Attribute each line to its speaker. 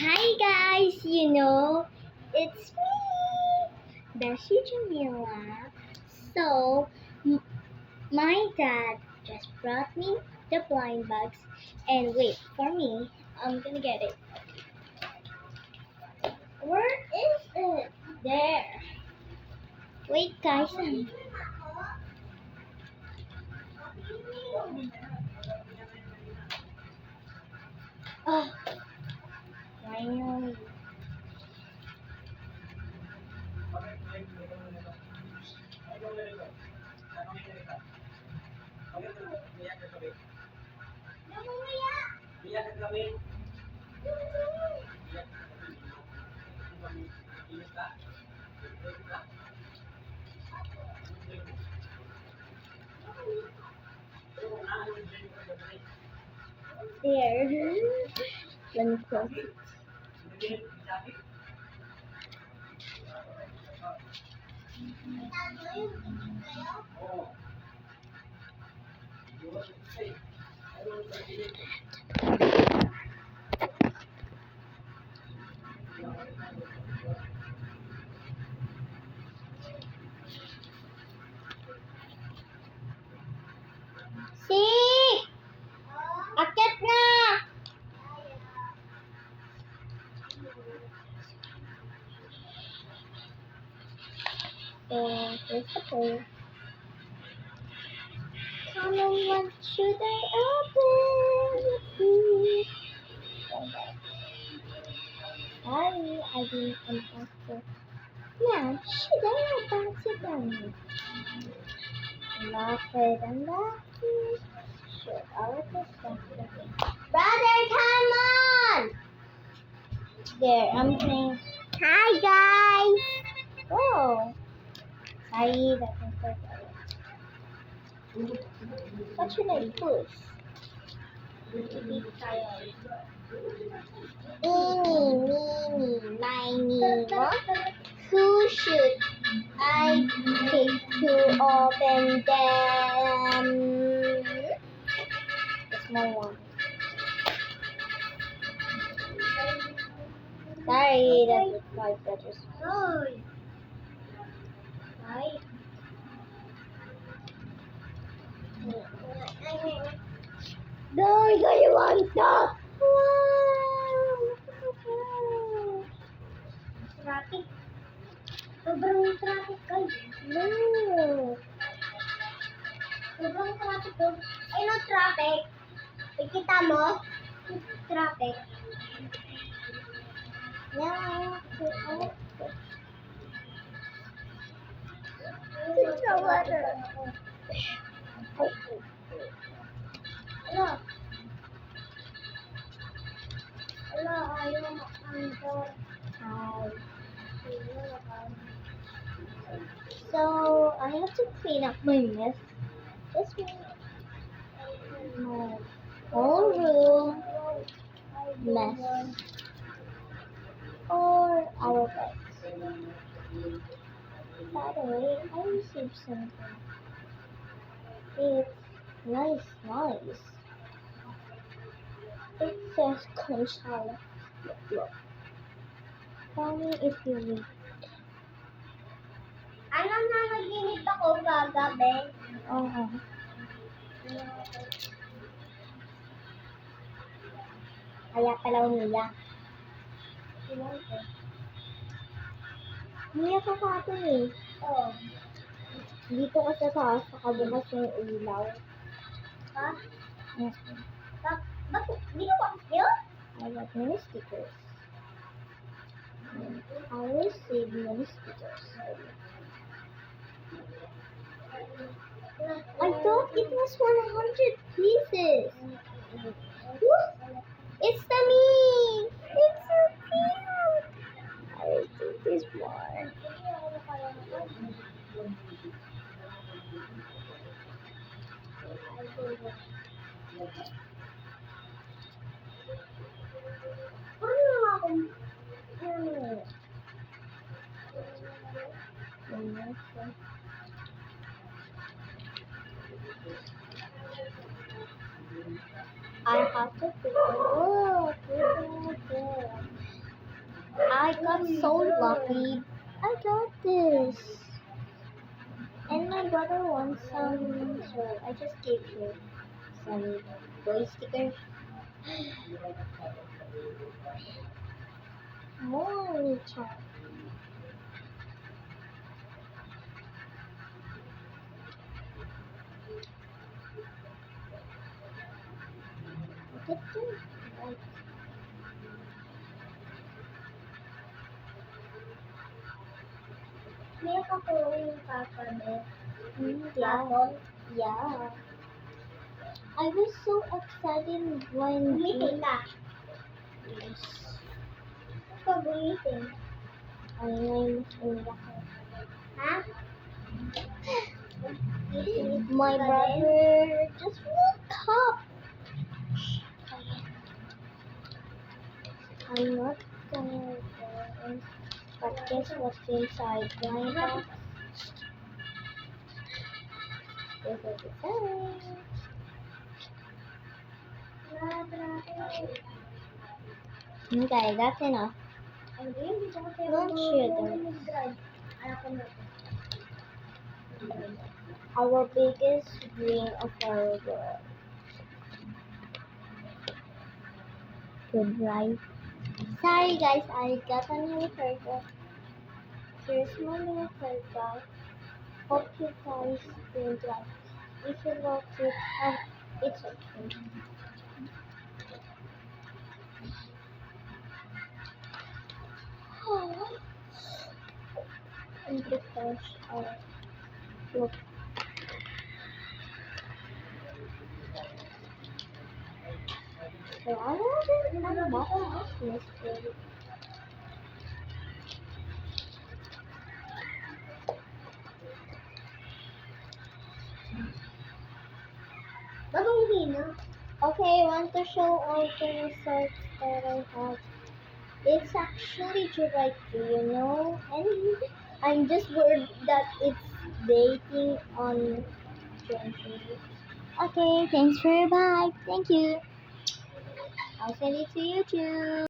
Speaker 1: Hi guys, it's me, Beshi Jamila. So, my dad just brought me the blind box, and wait for me. I'm gonna get it. Where is it? There. Wait, guys. Oh, finally. There. Let me close it. See? Akit na! So, here's the place. Come on, what should I open? Please. Sorry, I didn't unbox it. Now, should I unbox it then? Unlock it, unlock it. Sure, I'll just Brother, come on! There, I'm playing. Hi, guys! Oh, sorry, that's my first What should I push? Eeny, meeny, miny, mo. Who should I pick to open them? The small one. Sorry, that's my letters. Sorry. No, you want that? Wow! Traffic. Sobrang traffic guys. No. Sobrang traffic doon. Ay, no traffic. Ikita mo? Traffic. Yeah. It's the water. Hello. Hello, ayaw mo. Hi. So, I have to clean up my mess. This my whole room mess. Or our beds. By the way, I received something. It's nice. It says Conchal. Look. Tell me if you read. Ano na naginip ako kagabi? Oo. Kaya pala umiyak. Umiyak ako kapon eh. Oo. Dito ka sa taas, nakabukas yung ilaw. Ha? Bakit? Di ka ba yun? I got many stickers. I received many stickers. I thought it was 100 pieces. Look, it's the me. It's so cute. I received this one. I have to figure out. I got so lucky. I got this. And my brother wants some, so I just gave him some toy stickers. More chat. May ako yung kakabit. Yeah. Yeah. I was so excited when
Speaker 2: Gumitin ka.
Speaker 1: Yes.
Speaker 2: Ikaw gumitin.
Speaker 1: Ay, ngayon mas umiyak ako.
Speaker 2: Ha?
Speaker 1: My brother just woke up. I'm not gonna go. But guess what's inside my box? This is the thing. Okay, that's enough. Not sugar. Our biggest dream of our world. Good, right? Sorry guys, I got a new haircut. Here's my new haircut. Hope you guys will like. If you love it, it's okay. And because look, so I wanted a box mystery. Okay, I want to show all the results that I have. It's actually July 3, and I'm just worried that it's dating on January. Okay, thanks for your bye. Thank you. I'll send it to you too.